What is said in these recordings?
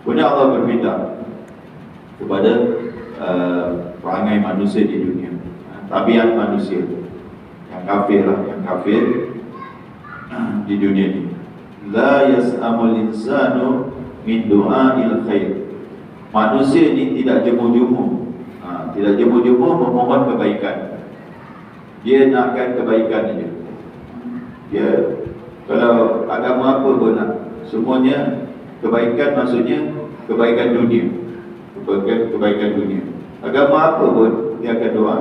Kemudian Allah berpindah kepada perangai manusia di dunia, tabiat manusia yang kafir lah, yang kafir di dunia ini. La yas'amul insanu min du'a'il khair. Manusia ini tidak jemu-jemu, tidak jemu-jemu memohon kebaikan. Dia nakkan kebaikan saja. Dia kalau agama apa pun nak, semuanya kebaikan, maksudnya kebaikan dunia, kebaikan dunia. Agama apa pun dia akan doa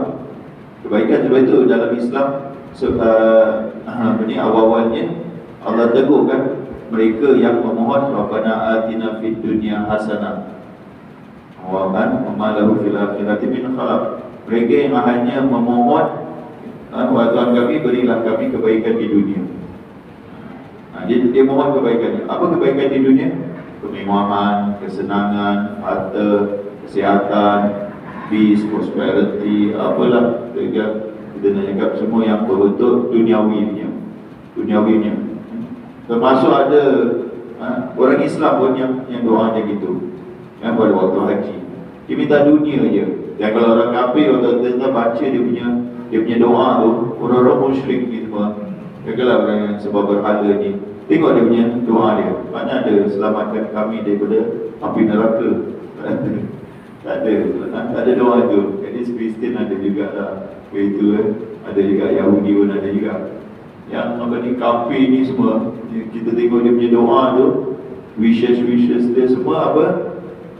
kebaikan. Sebab itu dalam Islam awal-awalnya Allah tegurkan mereka yang memohon Rabbana atina fid dunya hasanah wa ma lahu fil akhirati min khalaq. Mereka yang hanya memohon, wahai Tuhan kami, berilah kami kebaikan di dunia. Dia mohon kebaikannya. Apa kebaikan di dunia? Kemewahan, kesenangan, harta, kesihatan, peace, prosperity, apalah kita nak cakap, semua yang berbentuk duniawinya. Termasuk ada orang Islam pun yang doa macam gitu, pada waktu haji. Dia minta dunia je. Dan kalau orang kafir, orang baca dia punya doa tu, orang-orang musyrik gitu semua. Kalau orang yang sebab berhala ni, tengok dia punya doa dia. Mana ada selamatkan kami daripada api neraka. Tak ada doa tu. Jadi Kristian ada juga lah itu, ada juga Yahudi pun ada juga. Yang apa ni, kafir ni semua, kita tengok dia punya doa tu, wishes dia semua apa?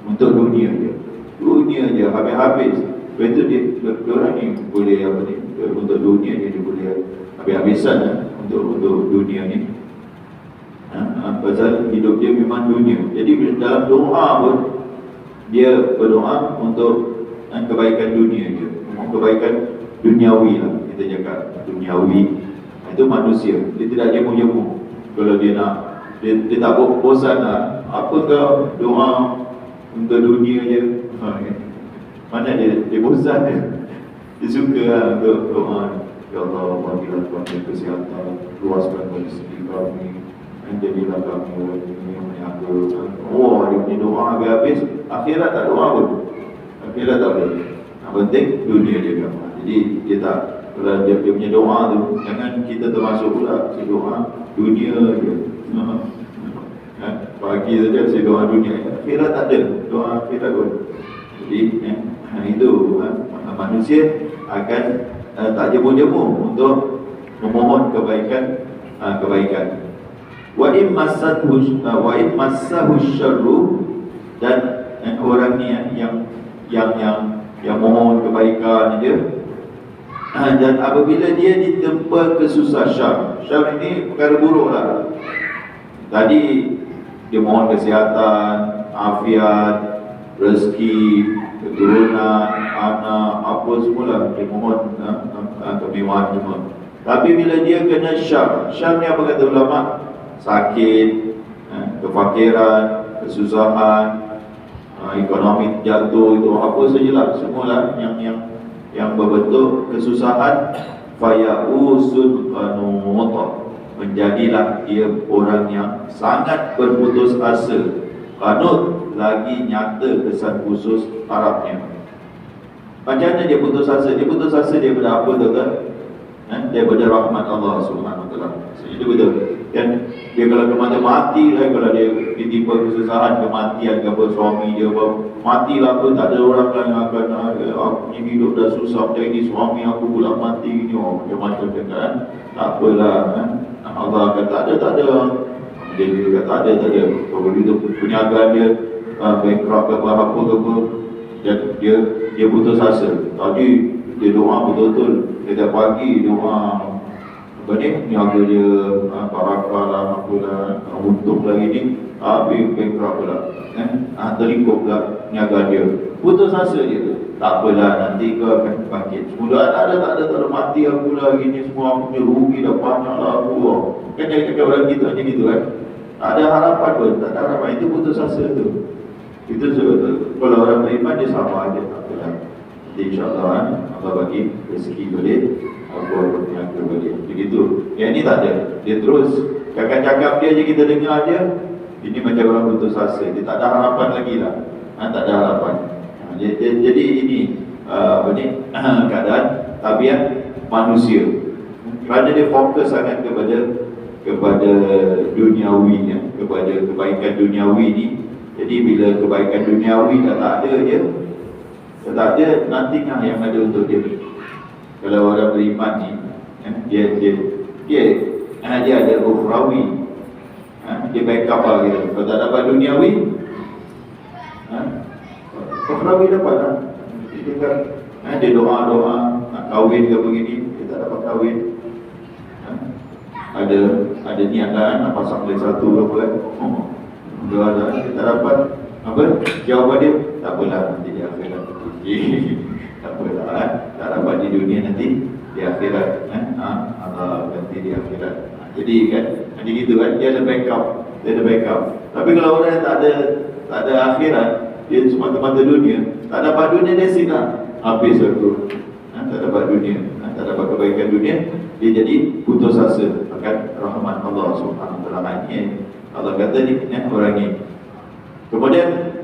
Untuk dunia je. Dunia je, habis-habis. Lepas tu dia orang ni boleh apa ni, untuk dunia dia boleh habis-habisan untuk dunia ni. Pasal hidup dia memang dunia. Jadi dalam doa pun dia berdoa untuk kebaikan dunia je, kebaikan duniawi lah kita cakap, duniawi. Itu manusia, dia tidak jemu-jemu. Kalau dia nak, dia tak bosan lah. Apa kau doa untuk dunia je, mana dia bosan dia. Dia suka lah untuk doa. Ya Allah, bagilah kami kesihatan, luaskan rezeki kami, jadilah kami orang ini menjaga. Dia punya doa habis-habis, akhirat tak doa pun. Akhirat tak boleh. Yang penting dunia dia. Jadi dia tak, kalau dia punya doa tu, jangan kita termasuk pula si doa dunia je. Pagi saja si doa dunia, akhirat tak ada, doa akhirat pun. Jadi itu manusia akan tak jemu-jemu untuk memohon kebaikan. Wa in massahu syarru, dan orang ni yang mohon kebaikan dia, dan apabila dia ditempa kesusahan, syar ini perkara buruk lah. Tadi dia mohon kesihatan, afiat, rezeki, keturunan, anak, apa semualah dia mohon, kemewahan semua. Tapi bila dia kena syar ni apa kata ulama? Sakit, kefakiran, kesusahan, ekonomi jatuh, itu apa sajalah, semualah yang berbentuk kesusahan. Fayausun qanut, menjadilah dia orang yang sangat berputus asa. Qanut lagi nyata kesan khusus Arabnya. Macam mana dia putus asa? Dia putus asa daripada apa tuan-tuan? Daripada rahmat Allah Subhanahu Wa Taala. Itu betul. Dan dia kalau kematian mati lah, kalau dia ditimpa kesusahan, kematian ke apa, suami dia matilah pun, tak ada orang lain yang akan aku punya hidup dah susah macam ni, suami aku pula mati ni, macam-macam cakap tak apalah, Allah akan tak ada. Dia juga tak ada. Kalau itu perniagaan dia bankrupt ke apa ke apa, dia putus asa. Tadi dia doa betul-betul, dia dah pagi doa niaga dia barakah lah, apalah, untung lagi ni, habis bankrupt pula, terlingkup pula niaga dia, putus asa dia. Tak apalah, nanti kau akan bangkit semula. Tak ada mati aku lagi ni, semua aku punya rugi dah banyak lah aku. Kan cakap orang gitu macam gitu kan, tak ada harapan pun, tak ada harapan. Itu putus asa tu. Itu sebab kalau orang beriman dia sabar aja, tak apalah. Jadi insyaAllah Allah bagi rezeki boleh, aku berniaga boleh. Begitu. Yang ni tak ada. Dia terus cakap dia je, kita dengar dia. Ini macam orang putus asa, dia tak ada harapan lagi lah. Tak ada harapan. Jadi ini keadaan tabiat manusia. Kerana dia fokus sangat kepada duniawi, kepada kebaikan duniawi ni. Jadi bila kebaikan duniawi dah tak ada dia, tak ada, nothing lah yang ada untuk dia. Kalau orang beriman ni, dia ada ukhrawi, dia backup lah gitu. Kalau tak dapat duniawi, ukhrawi dapat lah. Dia doa-doa nak kahwin ke begini, dia tak dapat kahwin. Ada niat lah nak pasang lagi satu ke apa kan. Doa dah, dia tak dapat apa? Jawapan dia, tak apalah nanti di akhirat. Tak apalah, tak dapat di dunia nanti di akhirat. Allah nanti di akhirat. Jadi kan, jadi gitu kan, dia ada backup. Tapi kalau orang yang tak ada akhirat, dia semata-mata dunia, tak dapat dunia dia sinar, habis aku. Tak dapat dunia, tak dapat kebaikan dunia, dia jadi putus asa akan rahmat Allah Subhanahu wa taala. Allah kata ni orang ni. Kemudian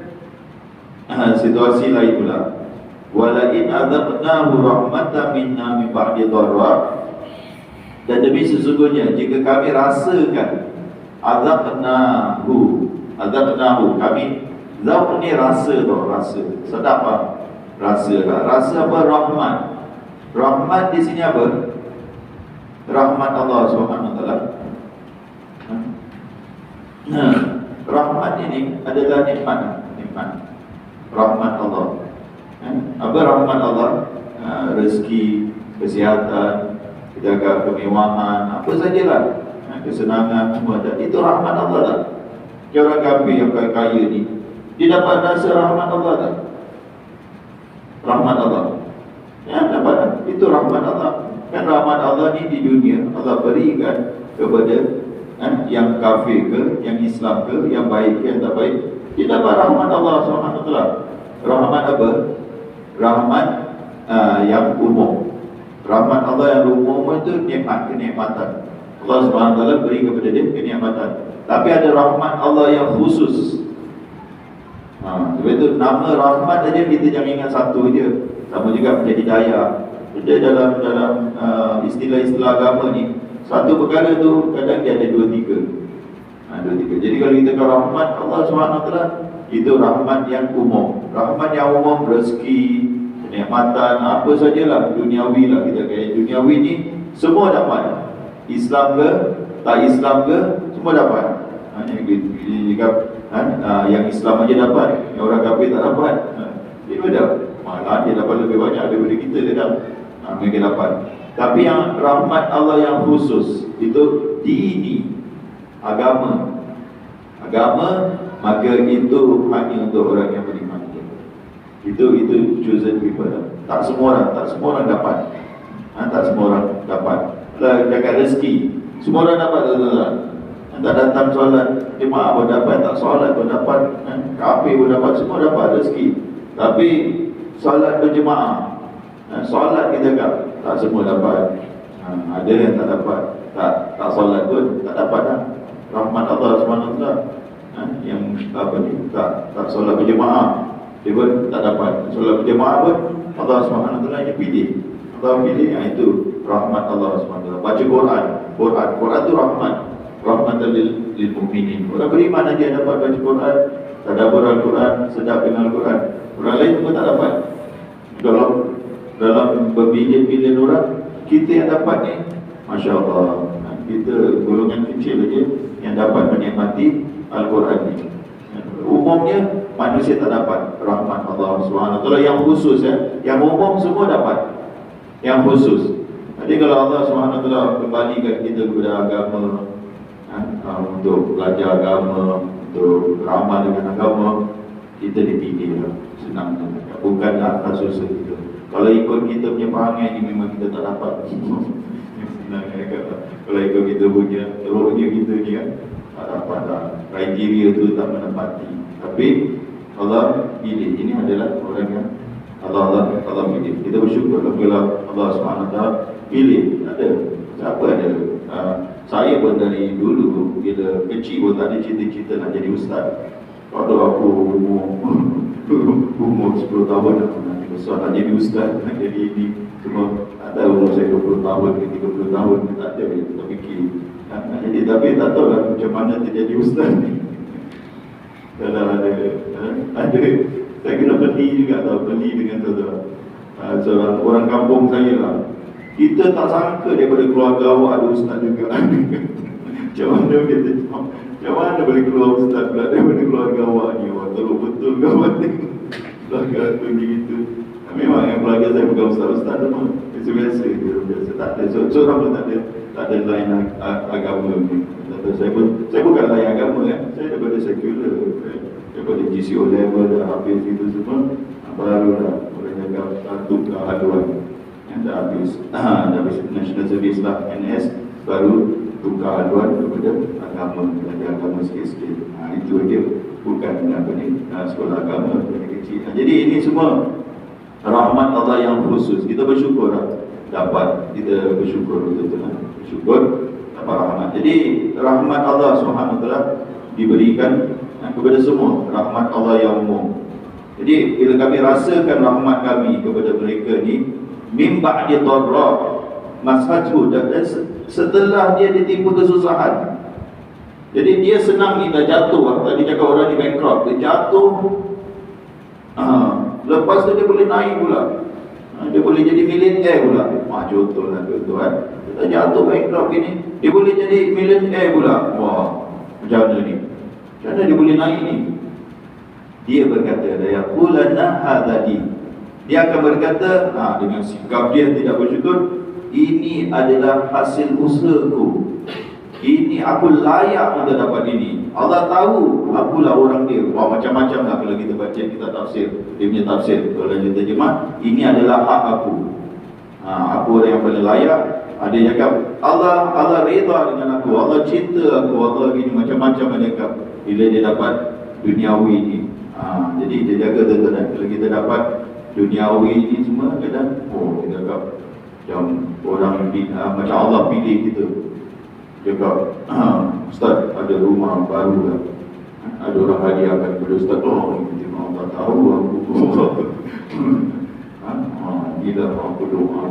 situasi lain pula. Wala in adzaqnahu rahmatan minna min ba'di dharra. Dan demi sesungguhnya jika kami rasakan adzaqnahu kami zauq ni rasa tu, rasa. Sedap apa? Rasa apa? Rahmat di sini apa? Rahmat Allah Subhanahu wa taala. Rahmat ini adalah nikmat. Rahmat Allah. Apa rahmat Allah? Rezeki, kesihatan, jaga kemewahan, apa sajalah, kesenangan semua ada. Itu rahmat Allah tak? Orang kafir yang kaya ni, dia dapat rasa rahmat Allah tak? Rahmat Allah. Dapat. Itu rahmat Allah. Kan rahmat Allah ni di dunia Allah berikan kepada yang kafir ke, yang Islam ke, yang baik ke, yang tak baik. Dia dapat rahmat Allah SWT. Rahmat apa? Rahmat yang umum. Rahmat Allah yang umum itu kenikmatan. Allah SWT beri kepada dia kenikmatan. Tapi ada rahmat Allah yang khusus. Sebab itu nama rahmat saja kita jangan ingat satu je. Sama juga menjadi hidayah. Dia dalam istilah-istilah agama ni, satu perkara tu kadang dia ada dua tiga. Jadi kalau kita kata rahmat Allah SWT, itu rahmat yang umum. Rahmat yang umum, rezeki, kenikmatan, apa sajalah, duniawi lah. Kita kata duniawi ni semua dapat. Islam ke, tak Islam ke, semua dapat. Yang Islam aja dapat, yang orang kafir tak dapat. Dia beda. Malah dia dapat lebih banyak daripada kita kadang. Mereka dapat. Tapi yang rahmat Allah yang khusus itu dini, agama, maka itu hanya untuk orang yang beriman. Itu chosen people. Tak semua orang dapat. Tak semua orang dapat. Jaga rezeki, semua orang dapat tak? Tak datang solat jemaah pun dapat, tak solat pun dapat, kafir pun dapat, semua dapat rezeki. Tapi solat berjemaah, solat kita tak semua dapat. Ada yang tak dapat, tak solat pun tak dapat dah. Rahmat Allah SWT. Yang apa ni, tak solat berjemaah, dia pun tak dapat. Solat berjemaah pun Allah SWT yang pilih. Allah pilih, itu rahmat Allah SWT. Baca Quran tu rahmatan lil mu'minin. Orang beriman aja dapat baca Quran, tadabbur Al-Quran, sedap dengan Al-Quran. Orang lain pun tak dapat. Dalam berbilion-bilion orang, kita yang dapat ni, Masya Allah, kita golongan kecil aja yang dapat menikmati Al-Quran ni. Umumnya manusia tak dapat rahmat Allah SWT yang khusus yang umum semua dapat, yang khusus. Jadi kalau Allah SWT kembalikan kita kepada agama, untuk belajar agama, untuk beramal dengan agama, kita dipilih lah, senang. Bukan atas usaha kita. Kalau ikut kita punya perangai ni memang kita tak dapat. Senang kalau ikut kita punya terusnya kita ni tak dapat lah. Kriteria tu tak menepati. Tapi Allah pilih. Ini adalah orang yang Allah pilih. Kita bersyukur kalau Allah SWT pilih. Ada siapa ada Saya pun dari dulu bila kecil pun tak ada cita-cita nak jadi ustaz. Kalau aku umur 10 tahun nanti besar nak jadi ustaz, nak jadi ini semua. Tak tahu umur saya 20 tahun ke 30 tahun ke, tak ada yang kita fikir nak jadi. Tapi tak tahu lah macam mana terjadi ustaz ni. Kalau ada saya kena beli juga tau, beli dengan seorang orang kampung saya lah. Kita tak sangka daripada keluarga awak ada ustaz juga. Macam mana kita, macam mana boleh keluar ustaz pula daripada keluarga awak ni? Awak teruk betul ke awak ni? Keluarga aku ni gitu. Memang yang keluarga saya bukan ustaz-ustaz semua. Biasa-biasa je, biasa tak ada. Seorang pun tak ada lain agama ni. Saya bukan lain agama kan. Saya daripada sekular. Daripada GCO level dah habis itu semua. Barulah boleh jaga tukar haluan. Yang dah habis National Service lah, NS, baru tukar haluan kepada agama, belajar agama sikit-sikit. Itu dia, bukan apa ni, sekolah agama kecil. Jadi ini semua rahmat Allah yang khusus. Kita bersyukur dapat, kita bersyukur betul-betul, bersyukur dapat rahmat. Jadi rahmat Allah SWT diberikan kepada semua, rahmat Allah yang umum. Jadi bila kami rasakan rahmat kami kepada mereka ni, min ba'di dharra mashathu, dan setelah dia ditimpa kesusahan. Jadi dia senang ni dah jatuh. Tadi cakap orang ni bankrupt, dia jatuh, lepas tu dia boleh naik pula, dia boleh jadi millionaire pula. Contohlah tuan, kita jatuh bankrupt gini, dia boleh jadi millionaire pula. Wah, macam mana ni? Macam mana dia boleh naik ni? Dia berkata, yaqulanna hadadi, dia akan berkata dengan sikap dia tidak bersyukur, ini adalah hasil usahaku, ini aku layak untuk dapat ini. Allah tahu akulah orang dia. Wah, macam-macam lah kalau kita baca kitab tafsir, dia punya tafsir, kalau dia terjemah, ini adalah hak aku, aku orang yang paling layak. Dia cakap Allah reda dengan aku, Allah cinta aku, Allah gini, macam-macam dia cakap bila dia dapat duniawi ni. Jadi dia jaga tuan-tuan, kalau kita dapat duniawi ni semua, kadang kita cakap macam orang macam Allah pilih kita. Dia cakap, Ustaz ada rumah baru lah, ada orang hadiahkan kepada Ustaz. Kita Allah tahu aku gila, aku doa.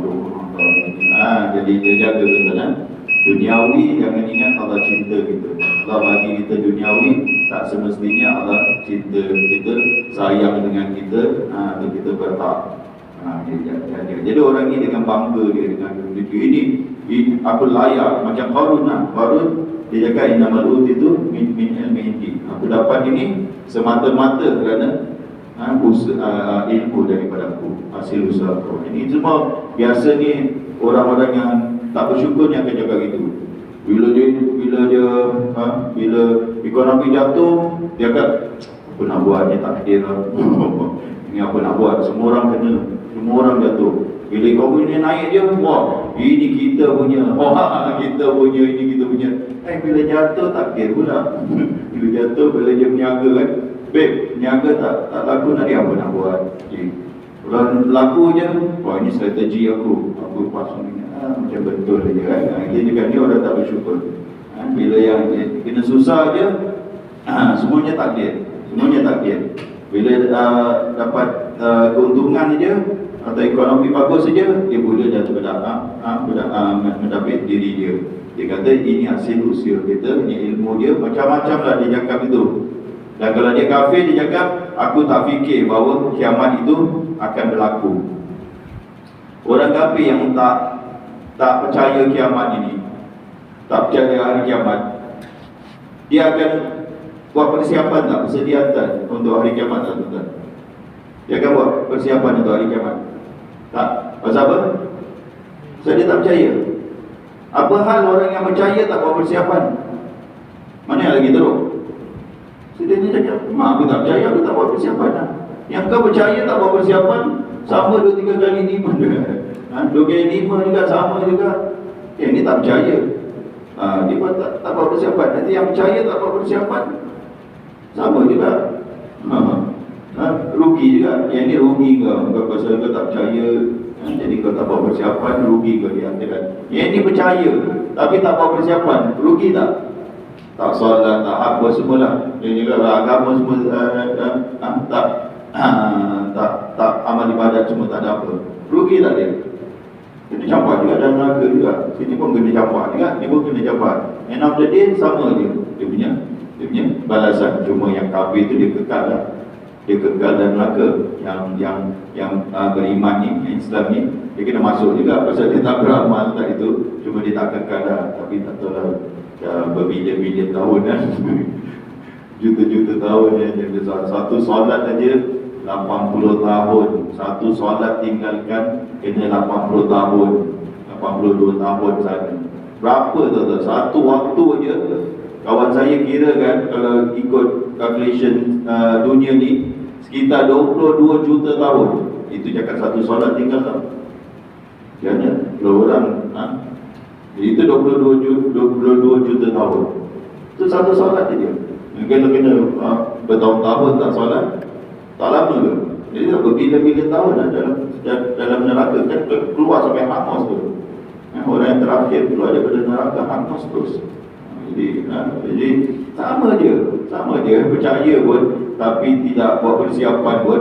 Jadi dia jaga tuan-tuan. Duniawi, jangan ingat Allah cinta kita. Allah bagi kita duniawi, tak semestinya Allah cinta kita, sayang dengan kita, untuk kita bertak. Jadi orang ni dengan bangga dia, dengan dunia ini, aku layak. Macam Qarun Qarun dia cakap, innamal utitu min ilmi indi, aku dapat ini semata-mata kerana ilmu daripada aku, hasil usaha aku. Ini semua biasa ni orang-orang yang tak bersyukur ni akan jaga gitu. Bila ekonomi jatuh, dia kata, apa nak buat, dia takdir lah. Ini apa nak buat, semua orang kena, semua orang jatuh. Bila ekonomi ni naik je, wah, ini kita punya, kita punya, ini kita punya. Bila jatuh takdir pula. Bila jatuh, bila dia berniaga kan, babe, berniaga tak laku, nanti apa nak buat. Kalau laku je, wah ini strategi aku pasang ni. Macam betul je kan. Dia juga ni orang tak bersyukur. Bila yang kena susah je, semuanya takdir. Semuanya takdir. Bila dapat keuntungan je atau ekonomi bagus saja, dia boleh jatuh mendapat diri dia. Dia kata ini hasil usaha kita, ini ilmu dia, macam-macam lah dia cakap itu. Dan kalau dia kafir, dia cakap, aku tak fikir bahawa kiamat itu akan berlaku. Orang kafir yang tak percaya kiamat ini, tak percaya hari kiamat, dia akan buat persiapan tak? Persediaan untuk hari kiamat tak? Tuan? Dia akan buat persiapan untuk hari kiamat? Tak? Pasal apa? Sebab dia tak percaya. Apa hal orang yang percaya tak buat persiapan? Mana yang lagi teruk? Dia cakap, aku tak percaya, aku tak buat persiapan lah. Yang kau percaya tak buat persiapan, sama 2-3 kali 5 juga. 2 kali 5 juga, sama juga. Yang ni tak percaya, dia pun tak buat persiapan. Nanti yang percaya tak buat persiapan, sama juga. Rugi juga. Yang ni rugi kau pasal kau tak percaya, Jadi kalau tak buat persiapan, rugi kau di akhirat. Yang ini percaya tapi tak buat persiapan, rugi tak? Tak solat, tak apa semualah. Dia juga agama semua tak amal ibadat semua tak ada apa. Rugi tak dia? Kena campak juga dalam neraka juga. Sini pun kena campak juga, ni pun kena campak. End of the day sama dia punya balasan. Cuma yang kafir tu dia kekal lah. Dia kekal dalam neraka. Yang beriman ni, yang Islam ni, dia kena masuk juga pasal dia tak beramal tak itu. Cuma dia tak kekal lah. Tapi tak tahu lah, berbilion-bilion tahun kan. Juta-juta tahun dia satu solat aja 80 tahun. Satu solat tinggalkan kena 80 tahun, 82 tahun sana. Berapa tu? Satu waktu je. Kawan saya kira kan, kalau ikut calculation dunia ni, sekitar 22 juta tahun. Itu cakap satu solat tinggal tak? Jangan kalau orang jadi itu 22 juta tahun. Itu satu solat je dia. Kena bertahun-tahun tak solat, tak lama ke? Jadi tak berbilion-bilion tahun lah dalam neraka kan, keluar sampai hangus tu. Orang yang terakhir keluar daripada neraka hangus terus. Jadi sama je percaya pun tapi tidak buat persiapan pun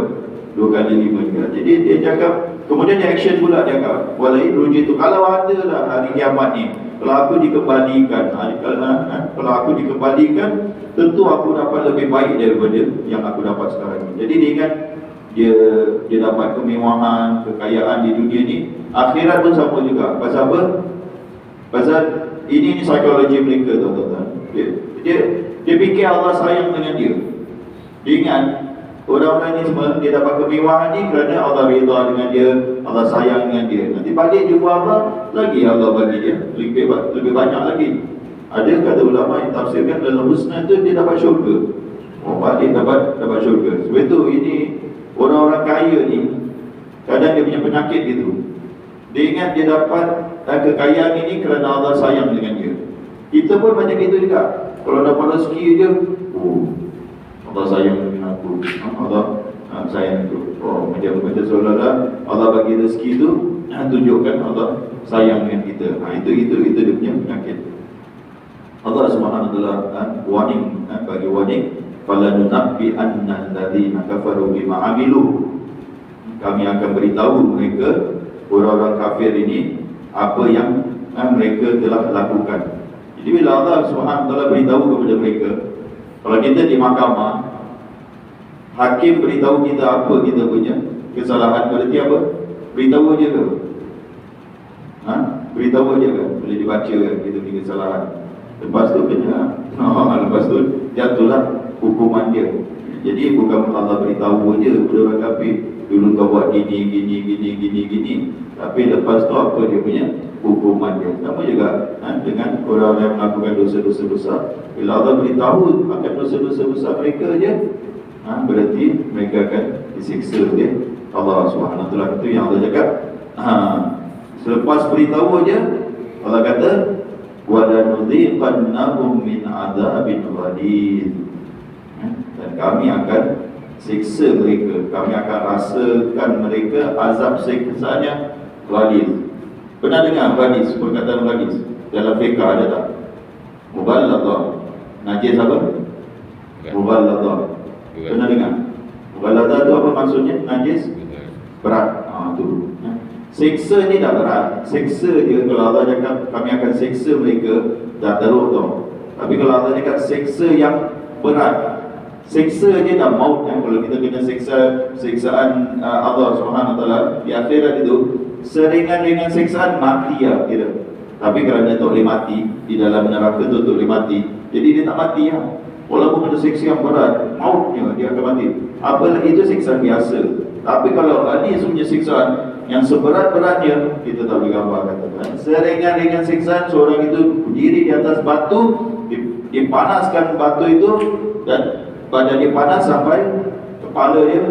2 kali 5 juga. Jadi dia cakap, kemudian dia action pula dia cakap, walai ruji tu, kalau ada lah hari kiamat ni, kalau aku dikembalikan, kalau aku dikembalikan, tentu aku dapat lebih baik daripada yang aku dapat sekarang ni. Jadi dia kan dia dapat kemewahan, kekayaan di dunia ni, akhirat pun sama juga. Pasal apa? Pasal ini psikologi mereka, tuan-tuan. Dia fikir Allah sayang dengan dia. Dia ingat orang-orang ni semua dia dapat kemewahan ni kerana Allah redha dengan dia, Allah sayang dengan dia. Nanti balik jumpa Allah, lagi Allah bagi dia lebih banyak lagi. Ada kata ulama yang tafsirkan dalam husna tu dia dapat syurga. Balik dapat syurga. Sebab itu ini orang-orang kaya ni kadang dia punya penyakit gitu. Dia ingat dia dapat kekayaan ini kerana Allah sayang dengan dia. Kita pun macam itu juga. Kalau dapat rezeki je, Allah sayang dengan aku, Allah sayang tu. Macam seolah-olah Allah bagi rezeki tu tunjukkan Allah sayang dengan kita. Itu dia punya penyakit. Allah Subhanahu wa taala warning, bagi warning, falanunabbi annal ladzina kafaru bima amilu. Kami akan beritahu mereka, orang-orang kafir ini, apa yang mereka telah lakukan. Jadi bila Allah Subhanahu wa taala beritahu kepada mereka, kalau kita di mahkamah, hakim beritahu kita apa kita punya kesalahan, berarti apa? Beritahu aja ke? Beritahu aja kan? Boleh dibaca kan kita punya kesalahan. Lepas tu kena, lepas tu jatuhlah hukuman dia. Jadi bukan Allah beritahu aja kepada orang kafir, dulu kau buat gini. Tapi lepas tu apa dia punya hukuman dia. Sama juga dengan orang yang melakukan dosa-dosa besar. Bila Allah beritahu akan dosa-dosa besar mereka je, berarti mereka akan disiksa dia Allah Subhanahu wa taala. Itu yang Allah cakap. Selepas beritahu aja, Allah kata, وَلَنُذِيقَنَّهُمْ مِنْ عَذَابٍ غَلِيظٍ. Dan kami akan siksa mereka, kami akan rasakan mereka azab siksaan yang ghalidh. Pernah dengar ghalidh, perkataan ghalidh dalam fiqh ada tak? Mughalladhah. Najis apa? Mughalladhah. Pernah dengar? Mughalladhah tu apa maksudnya? Najis berat. Tu. Siksa ni dah berat. Siksa dia, kalau Allah cakap kami akan siksa mereka, dah teruk tau. Tapi kalau Allah cakap siksa yang berat, siksa je dah maut kan. Kalau kita kena siksaan Allah Subhanahu wa taala di akhirat itu, seringan-ringan siksaan mati lah kira. Tapi kerana tak boleh mati di dalam neraka tu, tak boleh mati, jadi dia tak mati lah. Walaupun ada siksa yang berat, mautnya dia akan mati. Apalah itu siksaan biasa. Tapi kalau ini sebenarnya siksaan yang seberat-beratnya, kita tak boleh gambarkan. Seringan-ringan siksaan, seorang itu berdiri di atas batu, dipanaskan batu itu, dan badan dia panas sampai kepala dia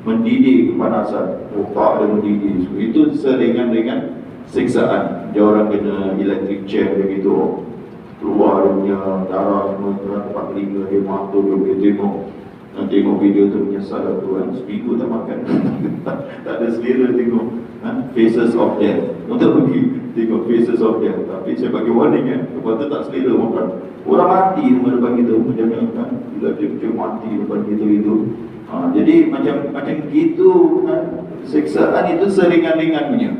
mendidih kepanasan, otak dia mendidih. Itu seringan-ringan siksaan. Dia orang kena electric chair begitu, keluar dia punya darah semua, tempat telinga dia, mata dia boleh tengok, tengok video tu menyesal aku kan, seminggu tak makan. Tak ada selera tengok Faces of Death. Untuk pergi tengok Faces of Death. Tapi saya bagi warning kan, lepas tu tak selera makan. Orang mati depan kita, macam kan, bila dia mati depan kita itu. Jadi macam gitu kan, siksaan itu seringan-ringan punya.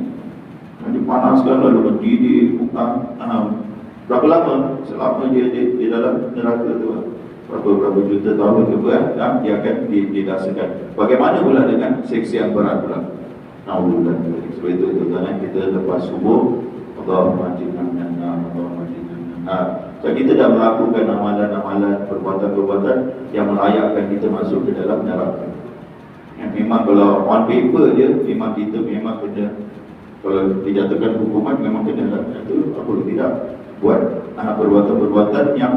Dipanaskan lalu berdiri, berapa lama? Selama dia di dalam neraka tu berapa juta tahun ke apa, dia akan dirasakan. Bagaimana pula dengan seksi yang berat pula? Alhamdulillah. Sebab itu tuan-tuan, kita lepas subuh, Allahumma ajirna so kita dah melakukan amalan-amalan, perbuatan-perbuatan yang melayakkan kita masuk ke dalam neraka. Yang memang kalau on paper je, memang kita memang kena, kalau dijatuhkan hukuman memang kena lah. Itu apa tidak buat perbuatan-perbuatan yang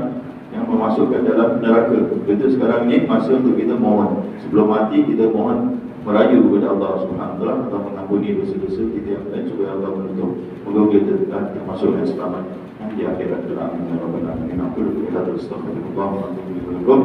memasukkan dalam neraka. Betul, sekarang ni masa untuk kita mohon. Sebelum mati kita mohon merayu kepada Allah Subhanahu Wa Taala atau mengampuni dosa-dosa kita yang lain supaya Allah menutup. Moga kita termasuk yang selamat di akhirat kelak. Assalamualaikum warahmatullahi wabarakatuh.